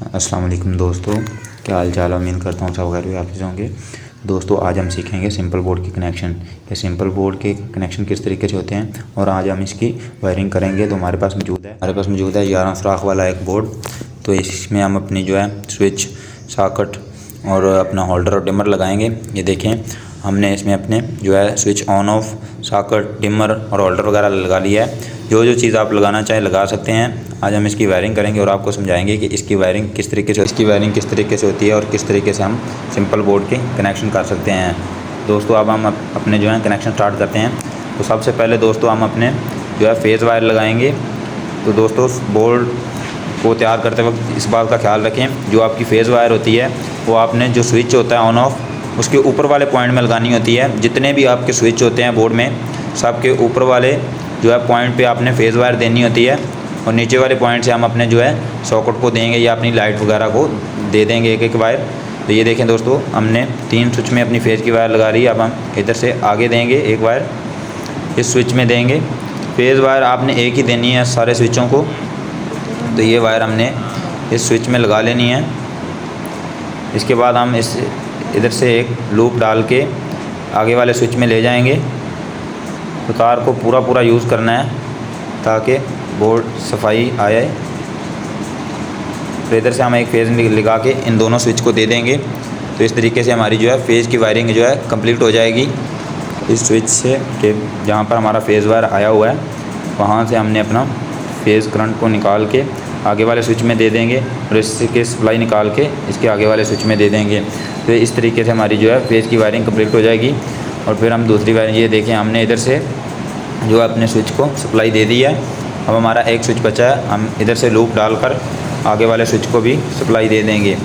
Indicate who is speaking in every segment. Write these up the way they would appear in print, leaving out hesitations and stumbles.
Speaker 1: अस्सलाम वालेकुम दोस्तों, क्या हाल चाल। उम्मीद करता हूँ सब खैरियत आप होंगे। दोस्तों आज हम सीखेंगे सिंपल बोर्ड के कनेक्शन या सिंपल बोर्ड के कनेक्शन किस तरीके से होते हैं और आज हम इसकी वायरिंग करेंगे। तो हमारे पास मौजूद है 11 सुराख वाला एक बोर्ड। तो इसमें हम अपनी जो है स्विच, सॉकेट और अपना होल्डर और डिमर लगाएंगे। ये देखें, हमने इसमें अपने जो है switch on off, socket, dimmer और होल्डर वगैरह लगा लिया है। जो जो चीज़ आप लगाना चाहें लगा सकते हैं। आज हम इसकी वायरिंग करेंगे और आपको समझाएंगे कि इसकी वायरिंग किस तरीके से होती है और किस तरीके से हम सिंपल बोर्ड के कनेक्शन कर सकते हैं। दोस्तों अब हम अपने जो है कनेक्शन स्टार्ट करते हैं। तो सबसे पहले दोस्तों हम अपने जो है फेज़ वायर लगाएंगे। तो दोस्तों बोर्ड को तैयार करते वक्त इस बात का ख्याल रखें, जो आपकी फेज़ वायर होती है वो आपने जो स्विच होता है ऑन ऑफ उसके ऊपर वाले पॉइंट में लगानी होती है। जितने भी आपके स्विच होते हैं बोर्ड में, सबके ऊपर वाले जो है पॉइंट पे आपने फेज़ वायर देनी होती है और नीचे वाले पॉइंट से हम अपने जो है सॉकेट को देंगे या अपनी लाइट वगैरह को दे देंगे एक एक वायर। तो ये देखें दोस्तों, हमने 3 स्विच में अपनी फेज़ की वायर लगा रही है। अब हम इधर से आगे देंगे एक वायर, इस स्विच में देंगे। फेज़ वायर आपने एक ही देनी है सारे स्विचों को। तो ये वायर हमने इस स्विच में लगा लेनी है। इसके बाद हम इस इधर से एक लूप डाल के आगे वाले स्विच में ले जाएंगे। तो तार को पूरा यूज़ करना है ताकि बोर्ड सफाई आए। तो इधर से हम एक फेज़ लगा के इन दोनों स्विच को दे देंगे। तो इस तरीके से हमारी जो है फेज़ की वायरिंग जो है कंप्लीट हो जाएगी। इस स्विच से के जहाँ पर हमारा फेज़ वायर आया हुआ है वहाँ से हमने अपना फेज़ करंट को निकाल के आगे वाले स्विच में दे देंगे और इसके सप्लाई निकाल के इसके आगे वाले स्विच में दे देंगे। तो इस तरीके से हमारी जो है फेज़ की वायरिंग कंप्लीट हो जाएगी। और फिर हम दूसरी वायरिंग, ये देखें, हमने इधर से जो है अपने स्विच को सप्लाई दे दी है। अब हमारा एक स्विच बचा है, हम इधर से लूप डालकर आगे वाले स्विच को भी सप्लाई दे देंगे।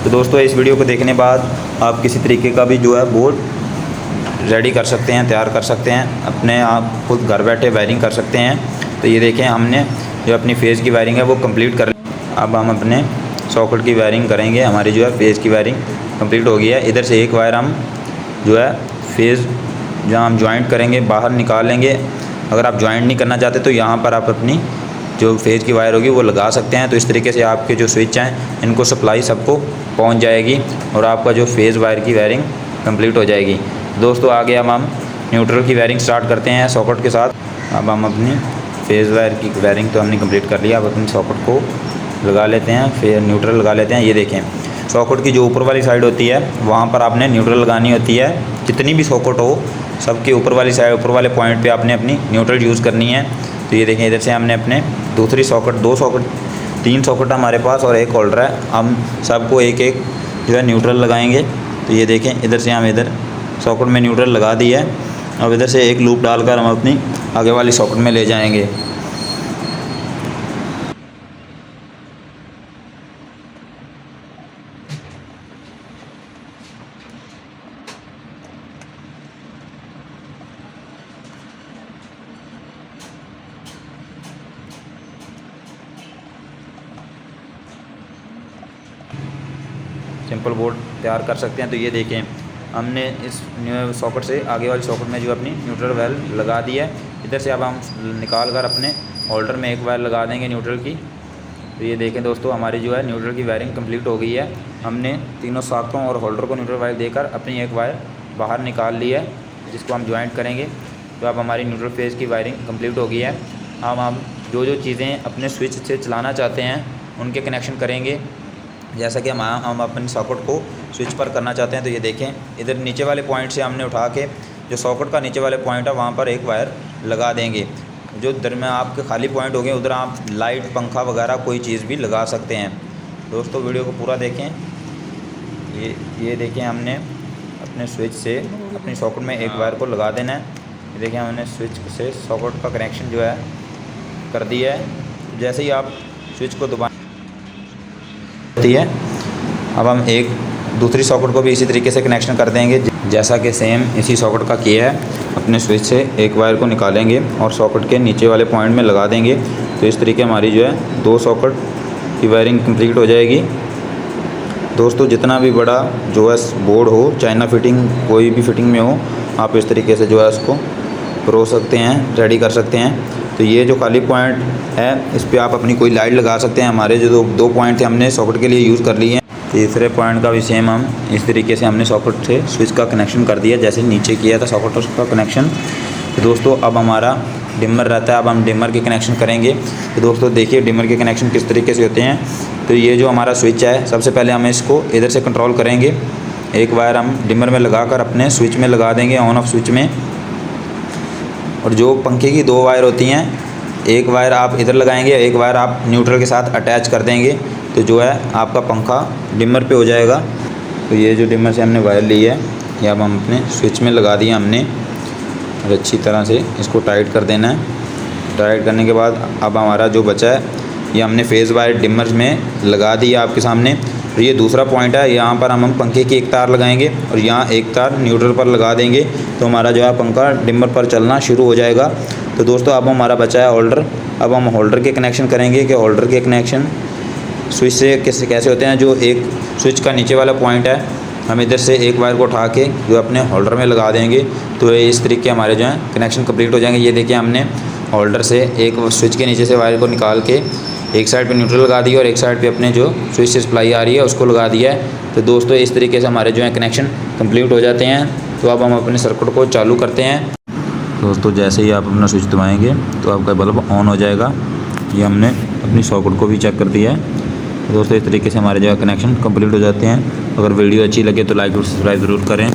Speaker 1: तो दोस्तों इस वीडियो को देखने बाद आप किसी तरीके का भी जो है बोर्ड रेडी कर सकते हैं, तैयार कर सकते हैं, अपने आप खुद घर बैठे वायरिंग कर सकते हैं। तो ये देखें, हमने जो अपनी फेज़ की वायरिंग है वो कंप्लीट कर। अब हम अपने सॉकेट की वायरिंग करेंगे। हमारी जो है फेज़ की वायरिंग कंप्लीट हो गई है। इधर से एक वायर हम जो है फेज़ जहाँ हम जॉइंट करेंगे बाहर निकाल लेंगे। अगर आप जॉइंट नहीं करना चाहते तो यहाँ पर आप अपनी जो फेज़ की वायर होगी वो लगा सकते हैं। तो इस तरीके से आपके जो स्विच हैं इनको सप्लाई सबको पहुँच जाएगी और आपका जो फेज़ वायर की वायरिंग कंप्लीट हो जाएगी। दोस्तों आगे अब हम न्यूट्रल की वायरिंग स्टार्ट करते हैं सॉकेट के साथ। अब हम अपनी फेज़ वायर की वायरिंग तो हमने कंप्लीट कर लिया। अब अपनी सॉकेट को लगा लेते हैं, फिर न्यूट्रल लगा लेते हैं। ये देखें, सॉकेट की जो ऊपर वाली साइड होती है वहाँ पर आपने न्यूट्रल लगानी होती है। जितनी भी सॉकेट हो सबके ऊपर वाली साइड, ऊपर वाले पॉइंट पे आपने अपनी न्यूट्रल यूज़ करनी है। तो ये देखें, इधर से हमने अपने दूसरी सॉकेट, 2 सॉकेट, 3 सॉकेट हमारे पास और एक होल्डर है। हम सबको एक एक जो है न्यूट्रल लगाएंगे। तो ये देखें, इधर से हम इधर सॉकेट में न्यूट्रल लगा दी है। अब इधर से एक लूप डालकर हम अपनी आगे वाली सॉकेट में ले जाएंगे। सिंपल बोर्ड तैयार कर सकते हैं। तो ये देखें, हमने इस सॉकेट से आगे वाली सॉकेट में जो अपनी न्यूट्रल वायर लगा दी है। इधर से अब हम निकाल कर अपने होल्डर में एक वायर लगा देंगे न्यूट्रल की। तो ये देखें दोस्तों, हमारी जो है न्यूट्रल की वायरिंग कंप्लीट हो गई है। हमने तीनों सॉकेटों और होल्डर को न्यूट्रल वायर देकर अपनी एक वायर बाहर निकाल ली है, जिसको हम ज्वाइंट करेंगे। तो अब हमारी न्यूट्रल फेज़ की वायरिंग कंप्लीट हो गई है। अब हम जो जो चीज़ें अपने स्विच से चलाना चाहते हैं उनके कनेक्शन करेंगे। जैसा कि हम अपने सॉकेट को स्विच पर करना चाहते हैं। तो ये देखें, इधर नीचे वाले पॉइंट से हमने उठा के जो सॉकेट का नीचे वाले पॉइंट है वहाँ पर एक वायर लगा देंगे। जो दरमियान आपके खाली पॉइंट हो गए उधर आप लाइट, पंखा वगैरह कोई चीज़ भी लगा सकते हैं। दोस्तों वीडियो को पूरा देखें। ये देखें, हमने अपने स्विच से अपनी सॉकेट में एक वायर को लगा देना है। ये देखें, हमने स्विच से सॉकेट का कनेक्शन जो है कर दिया है। जैसे ही आप स्विच को दबाएँ है, अब हम एक दूसरी सॉकेट को भी इसी तरीके से कनेक्शन कर देंगे जैसा कि सेम इसी सॉकेट का किया है। अपने स्विच से एक वायर को निकालेंगे और सॉकेट के नीचे वाले पॉइंट में लगा देंगे। तो इस तरीके हमारी जो है 2 सॉकेट की वायरिंग कंप्लीट हो जाएगी। दोस्तों जितना भी बड़ा जो है बोर्ड हो, चाइना फिटिंग कोई भी फिटिंग में हो, आप इस तरीके से जो है उसको परो सकते हैं, रेडी कर सकते हैं। तो ये जो खाली पॉइंट है इस पर आप अपनी कोई लाइट लगा सकते हैं। हमारे जो दो पॉइंट थे हमने सॉकेट के लिए यूज़ कर लिए हैं। तीसरे पॉइंट का भी सेम हम इस तरीके से हमने सॉकेट से स्विच का कनेक्शन कर दिया, जैसे नीचे किया था सॉकेट का कनेक्शन। तो दोस्तों अब हमारा डिमर रहता है, अब हम डिमर के कनेक्शन करेंगे। तो दोस्तों देखिए डिमर के कनेक्शन किस तरीके से होते हैं। तो ये जो हमारा स्विच है, सबसे पहले हम इसको इधर से कंट्रोल करेंगे। एक वायर हम डिमर में लगाकर अपने स्विच में लगा देंगे, ऑन ऑफ स्विच में। और जो पंखे की 2 वायर होती हैं, एक वायर आप इधर लगाएंगे, एक वायर आप न्यूट्रल के साथ अटैच कर देंगे, तो जो है आपका पंखा डिमर पे हो जाएगा। तो ये जो डिमर से हमने वायर ली है ये अब हम अपने स्विच में लगा दिया हमने, और अच्छी तरह से इसको टाइट कर देना है। टाइट करने के बाद अब हमारा जो बचा है ये हमने फेज़ वायर डिमर में लगा दिया आपके सामने। और ये दूसरा पॉइंट है, यहाँ पर हम पंखे की एक तार लगाएंगे और यहाँ एक तार न्यूट्रल पर लगा देंगे, तो हमारा जो है पंखा डिमर पर चलना शुरू हो जाएगा। तो दोस्तों अब हमारा बचा है होल्डर। अब हम होल्डर के कनेक्शन करेंगे कि होल्डर के कनेक्शन स्विच से कैसे होते हैं। जो एक स्विच का नीचे वाला पॉइंट है, हम इधर से एक वायर को उठा के जो अपने होल्डर में लगा देंगे, तो इस तरीके हमारे जो है कनेक्शन कंप्लीट हो जाएंगे। ये देखिए हमने होल्डर से एक स्विच के नीचे से वायर को निकाल के एक साइड पे न्यूट्रल लगा दिया और एक साइड पे अपने जो स्विच से सप्लाई आ रही है उसको लगा दिया है। तो दोस्तों इस तरीके से हमारे जो है कनेक्शन कंप्लीट हो जाते हैं। तो अब हम अपने सर्किट को चालू करते हैं। दोस्तों जैसे ही आप अपना स्विच दबाएंगे तो आपका बल्ब ऑन हो जाएगा। ये हमने अपनी सॉकेट को भी चेक कर दिया है। दोस्तों इस तरीके से हमारे जो है कनेक्शन कंप्लीट हो जाते हैं। अगर वीडियो अच्छी लगे तो लाइक और सब्सक्राइब ज़रूर करें।